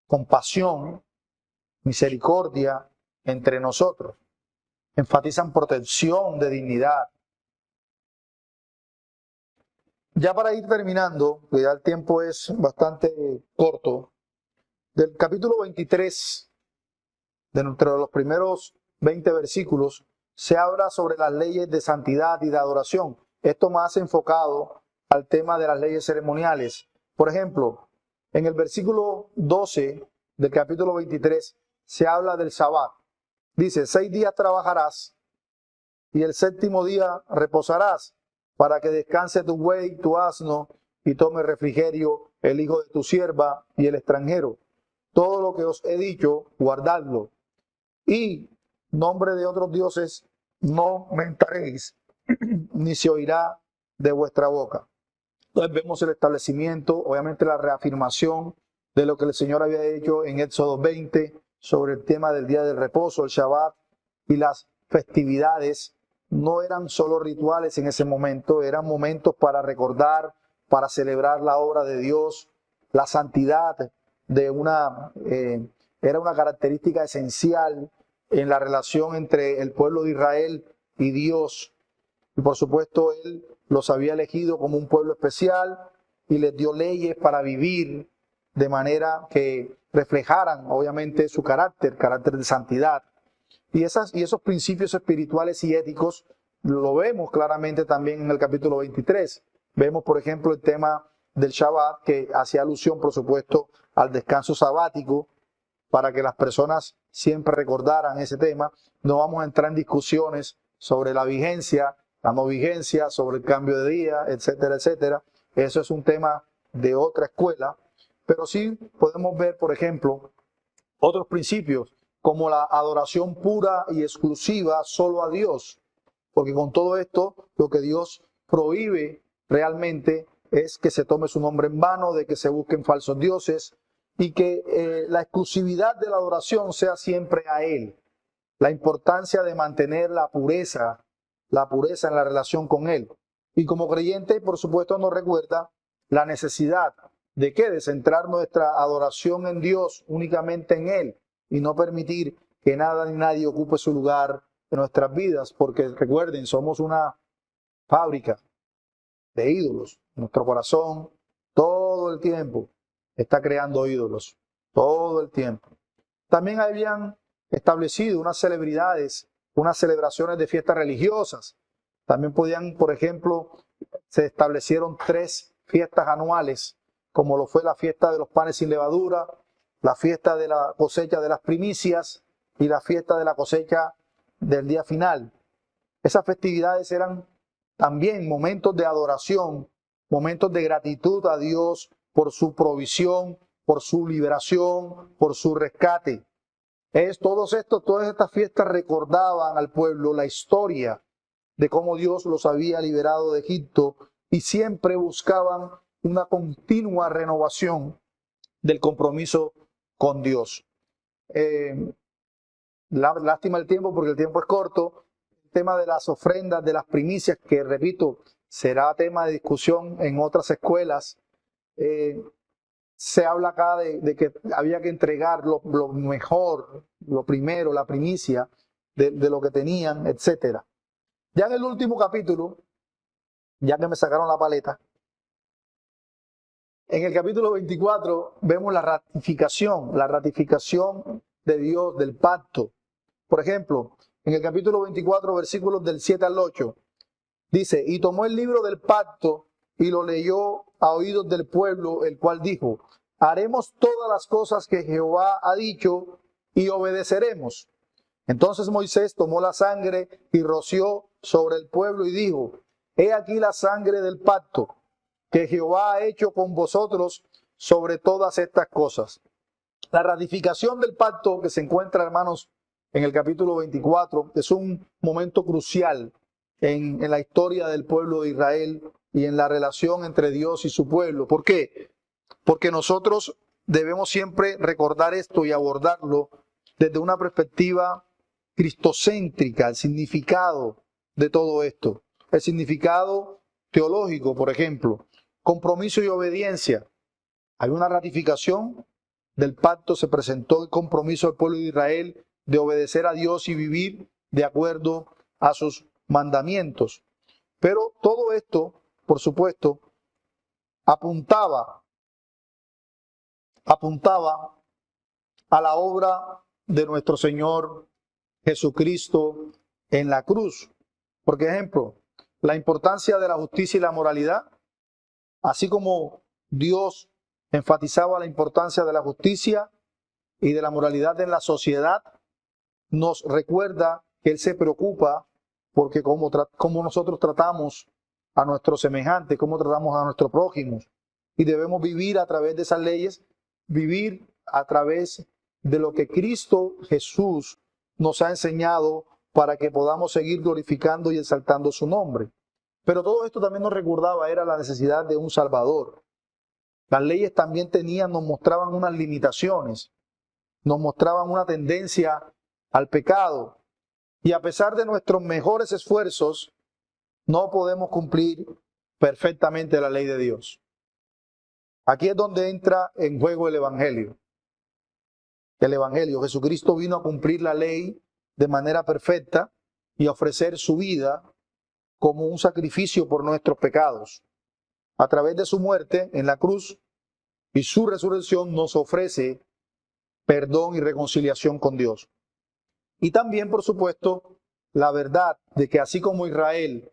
compasión, misericordia entre nosotros. Enfatizan protección de dignidad. Ya para ir terminando, que ya el tiempo es bastante corto, del capítulo 23, dentro de los primeros 20 versículos, se habla sobre las leyes de santidad y de adoración. Esto más enfocado al tema de las leyes ceremoniales. Por ejemplo, en el versículo 12 del capítulo 23 se habla del Sabbat. Dice, 6 días trabajarás y el 7º día reposarás, para que descanse tu buey, tu asno, y tome refrigerio el hijo de tu sierva y el extranjero. Todo lo que os he dicho, guardadlo. Y nombre de otros dioses no mentaréis, ni se oirá de vuestra boca. Entonces vemos el establecimiento, obviamente la reafirmación de lo que el Señor había hecho en Éxodo 20 sobre el tema del día del reposo, el Shabbat, y las festividades. No eran solo rituales en ese momento, eran momentos para recordar, para celebrar la obra de Dios, la santidad de era una característica esencial en la relación entre el pueblo de Israel y Dios. Y por supuesto, Él los había elegido como un pueblo especial y les dio leyes para vivir de manera que reflejaran, obviamente, su carácter de santidad. Y esos principios espirituales y éticos lo vemos claramente también en el capítulo 23. Vemos, por ejemplo, el tema del Shabbat, que hacía alusión, por supuesto, al descanso sabático, para que las personas siempre recordaran ese tema. No vamos a entrar en discusiones sobre la vigencia, la no vigencia, sobre el cambio de día, etcétera, etcétera. Eso es un tema de otra escuela, pero sí podemos ver, por ejemplo, otros principios como la adoración pura y exclusiva solo a Dios, porque con todo esto lo que Dios prohíbe realmente es que se tome su nombre en vano, de que se busquen falsos dioses y que la exclusividad de la adoración sea siempre a Él. La importancia de mantener la pureza en la relación con Él. Y como creyente, por supuesto, nos recuerda la necesidad de ¿qué? De centrar nuestra adoración en Dios, únicamente en Él, y no permitir que nada ni nadie ocupe su lugar en nuestras vidas, porque recuerden, somos una fábrica de ídolos. Nuestro corazón todo el tiempo está creando ídolos, todo el tiempo. También habían establecido unas celebridades, unas celebraciones de fiestas religiosas. También podían, por ejemplo, se establecieron 3 fiestas anuales, como lo fue la fiesta de los panes sin levadura, la fiesta de la cosecha de las primicias y la fiesta de la cosecha del día final. Esas festividades eran también momentos de adoración, momentos de gratitud a Dios por su provisión, por su liberación, por su rescate. Todas estas fiestas recordaban al pueblo la historia de cómo Dios los había liberado de Egipto y siempre buscaban una continua renovación del compromiso con Dios. Lástima el tiempo porque el tiempo es corto. El tema de las ofrendas, de las primicias, que repito, será tema de discusión en otras escuelas. se habla acá de que había que entregar lo mejor, lo primero, la primicia de lo que tenían, etc. Ya en el último capítulo, ya que me sacaron la paleta, en el capítulo 24 vemos la ratificación de Dios, del pacto. Por ejemplo, en el capítulo 24, versículos del 7 al 8, dice, y tomó el libro del pacto y lo leyó a oídos del pueblo, el cual dijo, haremos todas las cosas que Jehová ha dicho y obedeceremos. Entonces Moisés tomó la sangre y roció sobre el pueblo y dijo, he aquí la sangre del pacto que Jehová ha hecho con vosotros sobre todas estas cosas. La ratificación del pacto que se encuentra, hermanos, en el capítulo 24, es un momento crucial en la historia del pueblo de Israel y en la relación entre Dios y su pueblo. ¿Por qué? Porque nosotros debemos siempre recordar esto y abordarlo desde una perspectiva cristocéntrica, el significado de todo esto. El significado teológico, por ejemplo, compromiso y obediencia. Hay una ratificación del pacto, se presentó el compromiso del pueblo de Israel de obedecer a Dios y vivir de acuerdo a sus mandamientos. Pero todo esto, por supuesto, apuntaba a la obra de nuestro Señor Jesucristo en la cruz. Por ejemplo, la importancia de la justicia y la moralidad, así como Dios enfatizaba la importancia de la justicia y de la moralidad en la sociedad, nos recuerda que Él se preocupa porque como nosotros tratamos a nuestros semejantes, cómo tratamos a nuestros prójimos. Y debemos vivir a través de esas leyes, vivir a través de lo que Cristo Jesús nos ha enseñado para que podamos seguir glorificando y exaltando su nombre. Pero todo esto también nos recordaba, era la necesidad de un Salvador. Las leyes también nos mostraban unas limitaciones, nos mostraban una tendencia al pecado. Y a pesar de nuestros mejores esfuerzos, no podemos cumplir perfectamente la ley de Dios. Aquí es donde entra en juego el Evangelio. El Evangelio, Jesucristo vino a cumplir la ley de manera perfecta y a ofrecer su vida como un sacrificio por nuestros pecados. A través de su muerte en la cruz y su resurrección nos ofrece perdón y reconciliación con Dios. Y también, por supuesto, la verdad de que así como Israel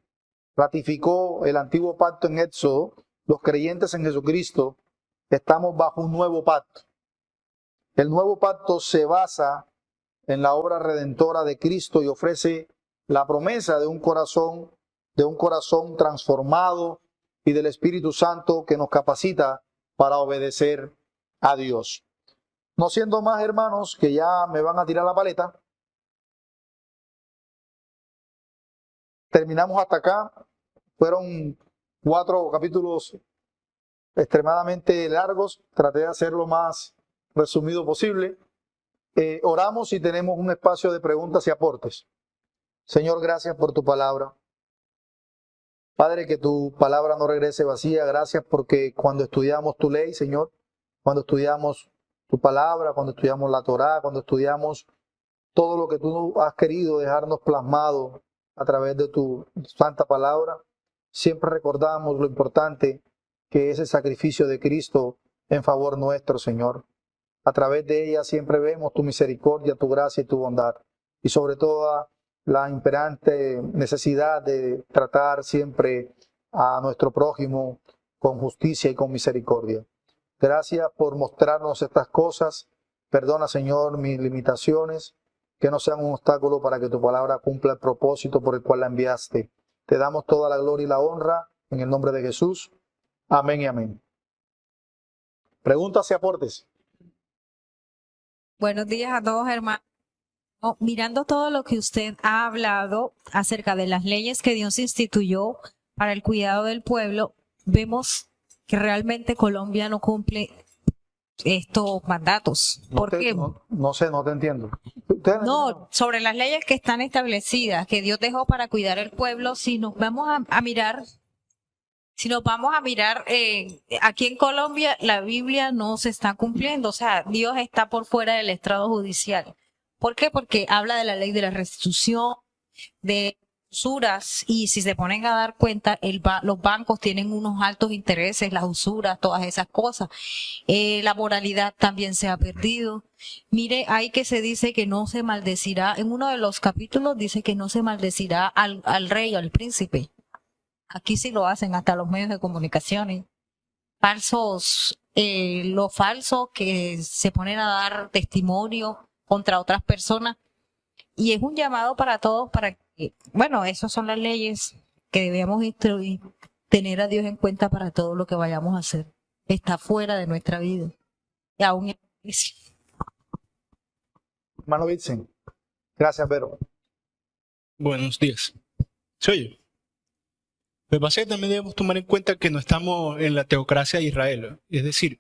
ratificó el antiguo pacto en Éxodo, los creyentes en Jesucristo estamos bajo un nuevo pacto. El nuevo pacto se basa en la obra redentora de Cristo y ofrece la promesa de un corazón transformado y del Espíritu Santo que nos capacita para obedecer a Dios. No siendo más, hermanos, que ya me van a tirar la paleta, terminamos hasta acá. Fueron 4 capítulos extremadamente largos. Traté de hacerlo lo más resumido posible. Oramos y tenemos un espacio de preguntas y aportes. Señor, gracias por tu palabra. Padre, que tu palabra no regrese vacía. Gracias porque cuando estudiamos tu ley, Señor, cuando estudiamos tu palabra, cuando estudiamos la Torá, cuando estudiamos todo lo que tú has querido dejarnos plasmado a través de tu santa palabra, siempre recordamos lo importante que es el sacrificio de Cristo en favor nuestro, Señor. A través de ella siempre vemos tu misericordia, tu gracia y tu bondad. Y sobre todo la imperante necesidad de tratar siempre a nuestro prójimo con justicia y con misericordia. Gracias por mostrarnos estas cosas. Perdona, Señor, mis limitaciones, que no sean un obstáculo para que tu palabra cumpla el propósito por el cual la enviaste. Te damos toda la gloria y la honra en el nombre de Jesús. Amén y amén. Preguntas y aportes. Buenos días a todos, hermanos. Mirando todo lo que usted ha hablado acerca de las leyes que Dios instituyó para el cuidado del pueblo, vemos que realmente Colombia no cumple estos mandatos. ¿Por qué? No sé, no te entiendo. No, sobre las leyes que están establecidas, que Dios dejó para cuidar el pueblo, si nos vamos a mirar Si nos vamos a mirar, aquí en Colombia la Biblia no se está cumpliendo, o sea, Dios está por fuera del estrado judicial. ¿Por qué? Porque habla de la ley de la restitución, de usuras, y si se ponen a dar cuenta, los bancos tienen unos altos intereses, las usuras, todas esas cosas. La moralidad también se ha perdido. Mire, hay que se dice que no se maldecirá, en uno de los capítulos dice que no se maldecirá al rey o al príncipe. Aquí sí lo hacen hasta los medios de comunicación. Falsos, lo falso que se ponen a dar testimonio contra otras personas. Y es un llamado para todos para que, bueno, esas son las leyes que debemos tener a Dios en cuenta para todo lo que vayamos a hacer. Está fuera de nuestra vida. Y aún en la iglesia. Hermano Vincent. Gracias, Vero. Buenos días. ¿Se oye? Lo que pasa es que también debemos tomar en cuenta que no estamos en la teocracia de Israel. Es decir,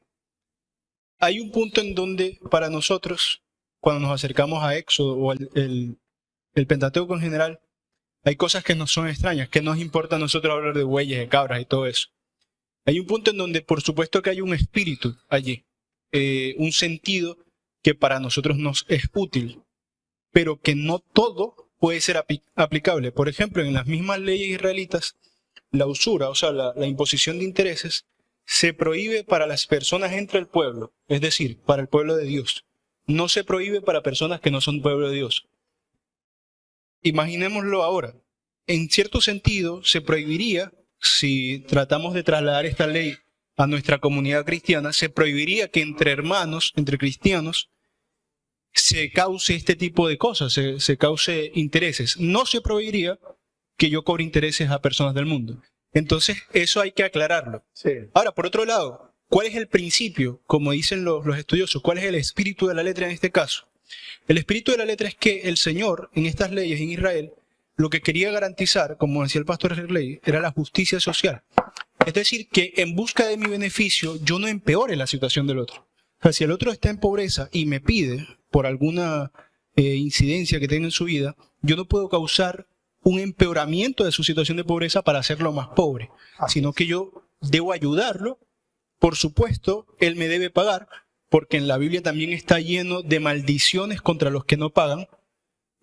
hay un punto en donde para nosotros, cuando nos acercamos a Éxodo o el Pentateuco en general, hay cosas que nos son extrañas, que nos importa a nosotros hablar de bueyes, de cabras y todo eso. Hay un punto en donde por supuesto que hay un espíritu allí, un sentido que para nosotros nos es útil, pero que no todo puede ser aplicable. Por ejemplo, en las mismas leyes israelitas, la usura, o sea, la imposición de intereses, se prohíbe para las personas entre el pueblo, es decir, para el pueblo de Dios. No se prohíbe para personas que no son pueblo de Dios. Imaginémoslo ahora. En cierto sentido, se prohibiría, si tratamos de trasladar esta ley a nuestra comunidad cristiana, se prohibiría que entre hermanos, entre cristianos, se cause este tipo de cosas, se cause intereses. No se prohibiría que yo cobre intereses a personas del mundo. Entonces, eso hay que aclararlo. Sí. Ahora, por otro lado, ¿cuál es el principio? Como dicen los estudiosos, ¿cuál es el espíritu de la letra en este caso? El espíritu de la letra es que el Señor, en estas leyes en Israel, lo que quería garantizar, como decía el pastor Gerley, era la justicia social. Es decir, que en busca de mi beneficio, yo no empeore la situación del otro. O sea, si el otro está en pobreza y me pide por alguna incidencia que tenga en su vida, yo no puedo causar un empeoramiento de su situación de pobreza para hacerlo más pobre, sino que yo debo ayudarlo. Por supuesto, él me debe pagar, porque en la Biblia también está lleno de maldiciones contra los que no pagan.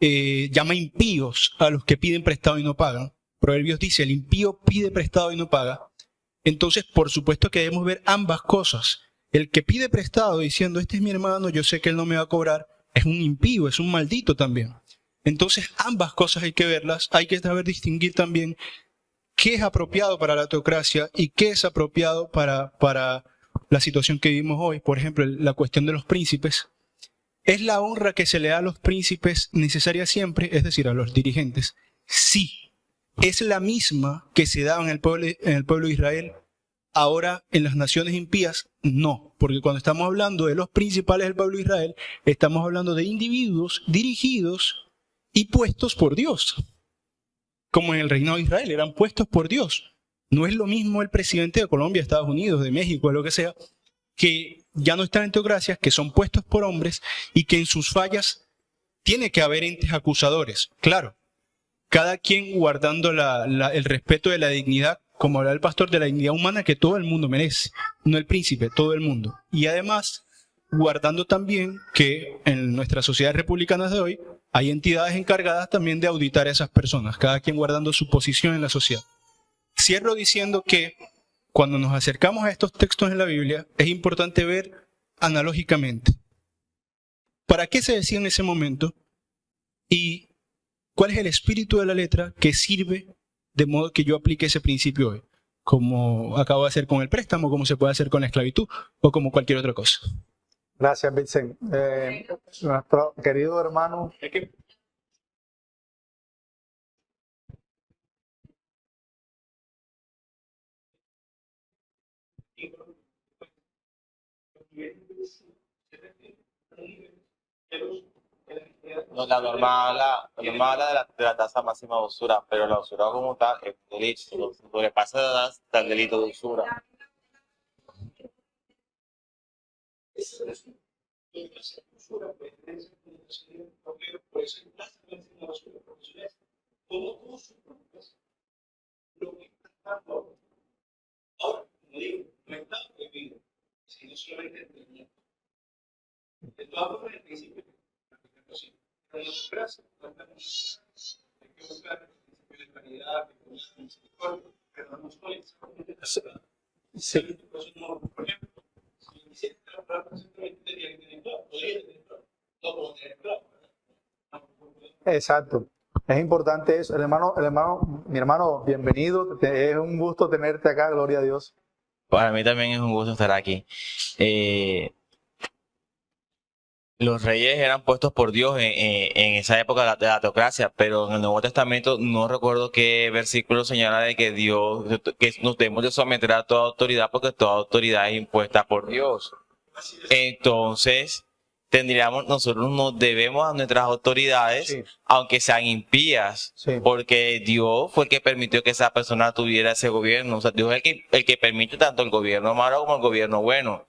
Llama impíos a los que piden prestado y no pagan. Proverbios dice, el impío pide prestado y no paga. Entonces, por supuesto que debemos ver ambas cosas. El que pide prestado diciendo, este es mi hermano, yo sé que él no me va a cobrar, es un impío, es un maldito también. Entonces, ambas cosas hay que verlas, hay que saber distinguir también qué es apropiado para la teocracia y qué es apropiado para la situación que vivimos hoy. Por ejemplo, la cuestión de los príncipes. ¿Es la honra que se le da a los príncipes necesaria siempre? Es decir, a los dirigentes. Sí. ¿Es la misma que se daba en el pueblo de Israel? Ahora, en las naciones impías, no. Porque cuando estamos hablando de los principales del pueblo de Israel, estamos hablando de individuos dirigidos y puestos por Dios. Como en el reinado de Israel, eran puestos por Dios. No es lo mismo el presidente de Colombia, Estados Unidos, de México, de lo que sea, que ya no están en teocracias, que son puestos por hombres y que en sus fallas tiene que haber entes acusadores. Claro, cada quien guardando el respeto de la dignidad, como hablaba el pastor, de la dignidad humana que todo el mundo merece, no el príncipe, todo el mundo. Y además, guardando también que en nuestras sociedades republicanas de hoy hay entidades encargadas también de auditar a esas personas, cada quien guardando su posición en la sociedad. Cierro diciendo que cuando nos acercamos a estos textos en la Biblia, es importante ver analógicamente para qué se decía en ese momento y cuál es el espíritu de la letra que sirve de modo que yo aplique ese principio hoy, como acabo de hacer con el préstamo, como se puede hacer con la esclavitud o como cualquier otra cosa. Gracias, Vincent. Nuestro querido hermano. No, la norma habla de la tasa máxima de usura, pero la usura como tal es un delito. Si sobrepasa la edad, está el delito de usura. como digo, no está prohibido, sino solamente entendimiento. De todas formas, el principio es pero no se gracia, no estamos hay que buscar el principio de caridad, de misericordia, pero no nos Sí, por ejemplo, si quisiera trabajar simplemente tendría que tener claro, podría tener claro, no puedo tener claro. exacto. Es importante eso. Mi hermano, bienvenido. Es un gusto tenerte acá, gloria a Dios. Para mí también es un gusto estar aquí. Los reyes eran puestos por Dios en esa época de la teocracia, pero en el Nuevo Testamento no recuerdo qué versículo señala de que Dios, que nos debemos de someter a toda autoridad porque toda autoridad es impuesta por Dios. Entonces, nosotros nos debemos a nuestras autoridades, Sí. aunque sean impías, Sí. porque Dios fue el que permitió que esa persona tuviera ese gobierno. O sea, Dios es el que permite tanto el gobierno malo como el gobierno bueno.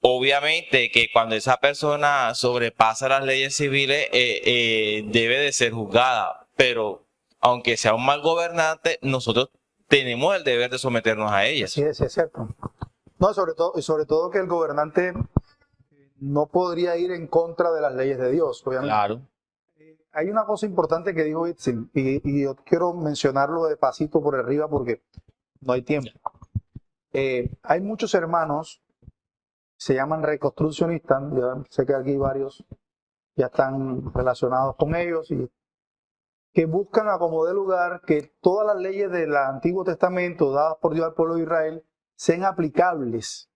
Obviamente que cuando esa persona sobrepasa las leyes civiles, debe de ser juzgada, pero aunque sea un mal gobernante, nosotros tenemos el deber de someternos a ellas. Sí, es cierto. No, sobre todo que el gobernante no podría ir en contra de las leyes de Dios, obviamente. Claro. Hay una cosa importante que dijo Itzin, y yo quiero mencionarlo de pasito por arriba porque no hay tiempo. Hay muchos hermanos, se llaman reconstruccionistas, ya sé que aquí varios ya están relacionados con ellos, y que buscan a como de lugar que todas las leyes del Antiguo Testamento dadas por Dios al pueblo de Israel sean aplicables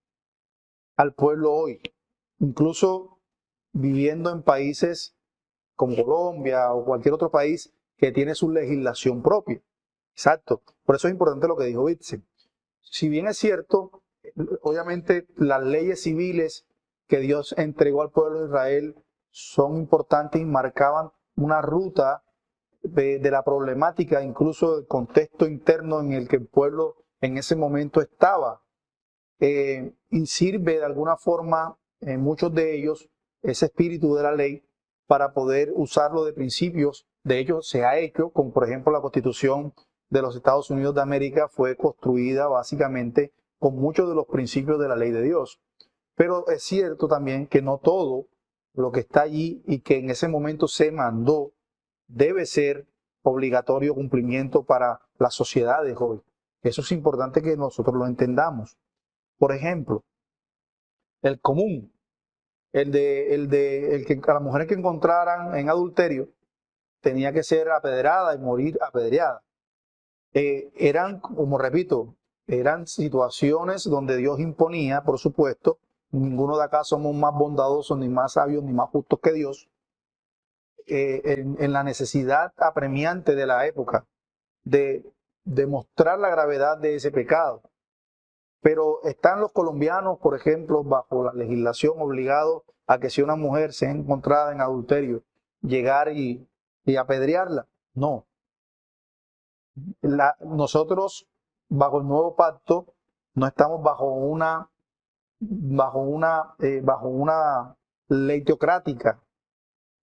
al pueblo hoy, incluso viviendo en países como Colombia o cualquier otro país que tiene su legislación propia. Exacto. Por eso es importante lo que dijo Witzen. Si bien es cierto, obviamente las leyes civiles que Dios entregó al pueblo de Israel son importantes y marcaban una ruta de la problemática, incluso del contexto interno en el que el pueblo en ese momento estaba. Y sirve de alguna forma, en muchos de ellos, ese espíritu de la ley para poder usarlo de principios. De hecho, se ha hecho, como por ejemplo la Constitución de los Estados Unidos de América fue construida básicamente con muchos de los principios de la ley de Dios. Pero es cierto también que no todo lo que está allí y que en ese momento se mandó debe ser obligatorio cumplimiento para las sociedades hoy. Eso es importante que nosotros lo entendamos. Por ejemplo, el común, el que a las mujeres que encontraran en adulterio tenía que ser apedreada y morir apedreada. Eran, como repito, eran situaciones donde Dios imponía, por supuesto, ninguno de acá somos más bondadosos, ni más sabios, ni más justos que Dios, en la necesidad apremiante de la época de demostrar la gravedad de ese pecado. Pero están los colombianos, por ejemplo, bajo la legislación obligados a que si una mujer se encontrada en adulterio, llegar y apedrearla. No. Nosotros, bajo el nuevo pacto, no estamos bajo una ley teocrática.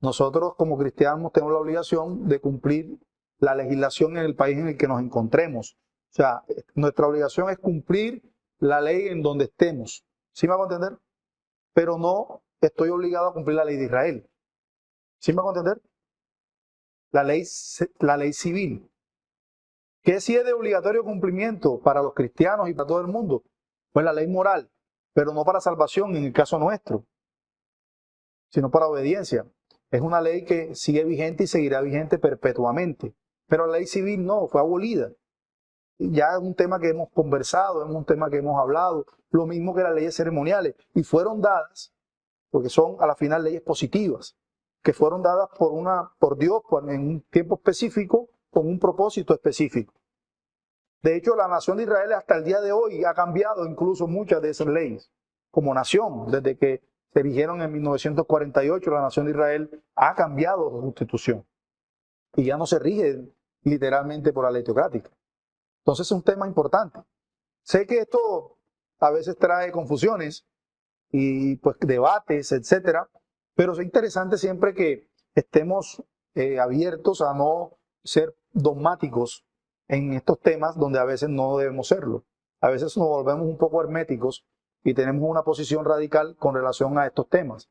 Nosotros como cristianos tenemos la obligación de cumplir la legislación en el país en el que nos encontremos. O sea, nuestra obligación es cumplir la ley en donde estemos. ¿Sí me hago entender? Pero no estoy obligado a cumplir la ley de Israel. ¿Sí me hago entender? La ley civil. ¿Qué sí es de obligatorio cumplimiento para los cristianos y para todo el mundo? Pues la ley moral, pero no para salvación en el caso nuestro, sino para obediencia. Es una ley que sigue vigente y seguirá vigente perpetuamente. Pero la ley civil no, fue abolida. Ya es un tema que hemos conversado, es un tema que hemos hablado, lo mismo que las leyes ceremoniales, y fueron dadas, porque son a la final leyes positivas, que fueron dadas por Dios en un tiempo específico, con un propósito específico. De hecho, la nación de Israel hasta el día de hoy ha cambiado incluso muchas de esas leyes, como nación, desde que se erigieron en 1948, la nación de Israel ha cambiado su constitución, y ya no se rige literalmente por la ley teocrática. Entonces es un tema importante. Sé que esto a veces trae confusiones y pues debates, etcétera, pero es interesante siempre que estemos abiertos a no ser dogmáticos en estos temas donde a veces no debemos serlo. a veces nos volvemos un poco herméticos y tenemos una posición radical con relación a estos temas.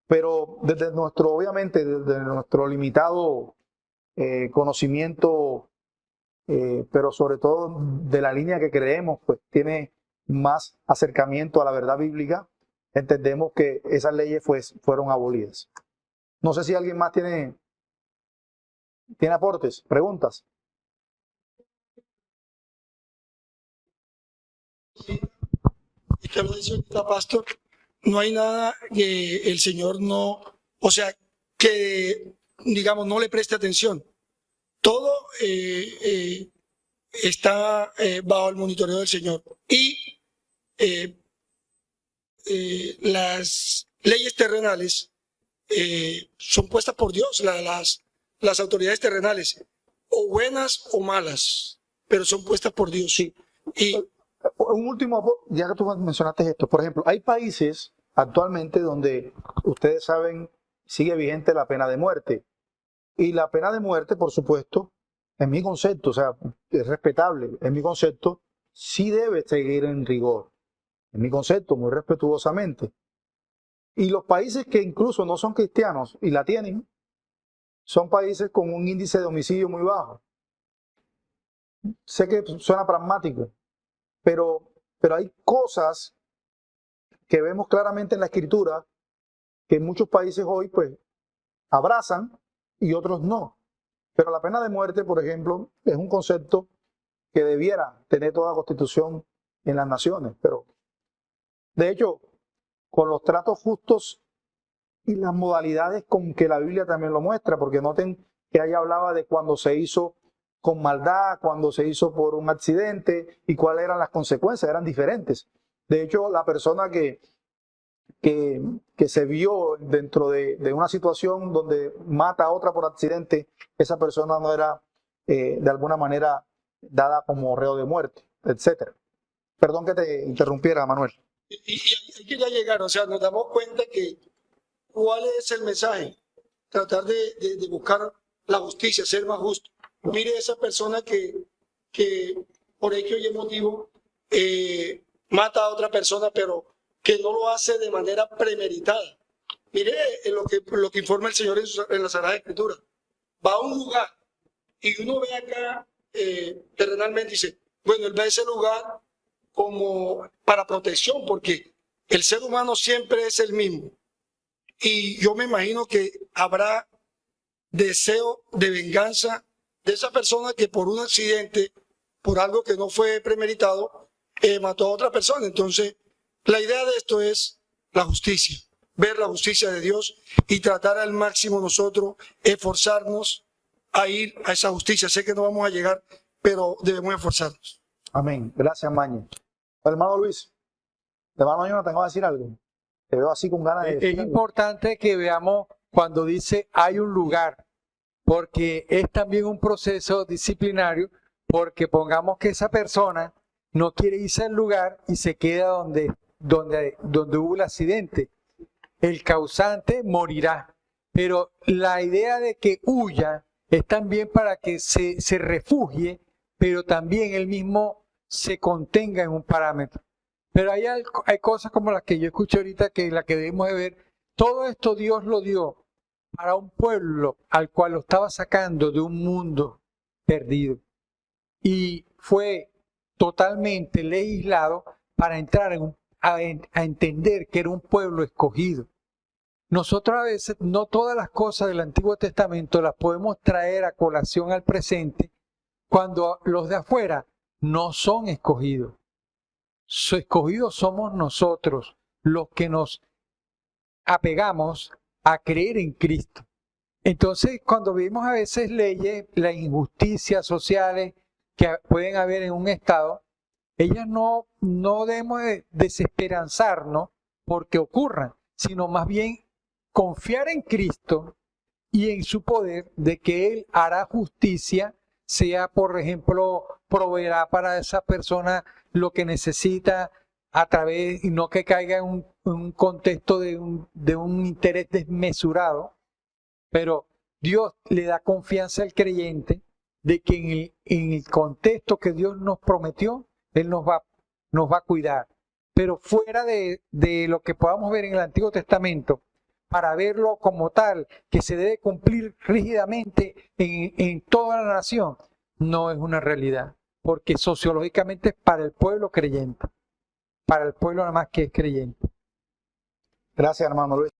Pero obviamente, desde nuestro limitado conocimiento, pero sobre todo de la línea que creemos, pues tiene más acercamiento a la verdad bíblica, entendemos que esas leyes fueron abolidas. No sé si alguien más tiene aportes, preguntas. Y que lo dice ahorita, pastor, no hay nada que el Señor no, o sea, que digamos no le preste atención. Todo está bajo el monitoreo del Señor. Y las leyes terrenales son puestas por Dios, las autoridades terrenales, o buenas o malas, pero son puestas por Dios. Sí. Y un último, ya que tú mencionaste esto, por ejemplo, hay países actualmente donde ustedes saben sigue vigente la pena de muerte. Y la pena de muerte, por supuesto, en mi concepto, o sea, es respetable, en mi concepto, sí debe seguir en rigor. En mi concepto, muy respetuosamente. Y los países que incluso no son cristianos y la tienen, son países con un índice de homicidio muy bajo. Sé que suena pragmático, pero hay cosas que vemos claramente en la Escritura que en muchos países hoy pues abrazan y otros no. Pero la pena de muerte, por ejemplo, es un concepto que debiera tener toda constitución en las naciones. Pero, de hecho, con los tratos justos y las modalidades con que la Biblia también lo muestra, porque noten que ahí hablaba de cuando se hizo con maldad, cuando se hizo por un accidente y cuáles eran las consecuencias, eran diferentes. De hecho, la persona que se vio dentro de una situación donde mata a otra por accidente, esa persona no era de alguna manera dada como reo de muerte, etcétera. Perdón que te interrumpiera, Manuel. Y hay que ya llegar, o sea, nos damos cuenta que cuál es el mensaje, tratar de buscar la justicia, ser más justo. Mire esa persona que por X o Y motivo mata a otra persona, pero que no lo hace de manera premeditada. Mire lo que informa el Señor en la Sagrada Escritura. Va a un lugar y uno ve acá terrenalmente y dice, bueno, él ve ese lugar como para protección, porque el ser humano siempre es el mismo. Y yo me imagino que habrá deseo de venganza de esa persona que por un accidente, por algo que no fue premeditado, mató a otra persona. Entonces, la idea de esto es la justicia, ver la justicia de Dios y tratar al máximo nosotros, esforzarnos a ir a esa justicia. Sé que no vamos a llegar, pero debemos esforzarnos. Amén. Gracias, Mañe. Hermano Luis, hermano Jonathan, ¿tengo que decir algo? Te veo así con ganas de decir Es algo. importante que veamos cuando dice hay un lugar, porque es también un proceso disciplinario, porque pongamos que esa persona no quiere irse al lugar y se queda donde hubo el accidente. El causante morirá, pero la idea de que huya es también para que se refugie, pero también él mismo se contenga en un parámetro. Pero hay cosas como las que yo escuché ahorita, que la que debemos de ver. Todo esto Dios lo dio para un pueblo al cual lo estaba sacando de un mundo perdido. Y fue totalmente legislado para entrar a entender que era un pueblo escogido. Nosotros a veces no todas las cosas del Antiguo Testamento las podemos traer a colación al presente cuando los de afuera no son escogidos. Escogidos somos nosotros, los que nos apegamos a creer en Cristo. Entonces, cuando vemos a veces leyes, las injusticias sociales que pueden haber en un estado, ellas no debemos de desesperanzarnos porque ocurran, sino más bien confiar en Cristo y en su poder de que Él hará justicia, sea, por ejemplo, proveerá para esa persona lo que necesita a través, y no que caiga en un contexto de un interés desmesurado, pero Dios le da confianza al creyente de que en el contexto que Dios nos prometió, Él nos va nos va a cuidar. Pero fuera de lo que podamos ver en el Antiguo Testamento, para verlo como tal, que se debe cumplir rígidamente en toda la nación, no es una realidad, porque sociológicamente es para el pueblo creyente, para el pueblo nada más que es creyente. Gracias, hermano Luis.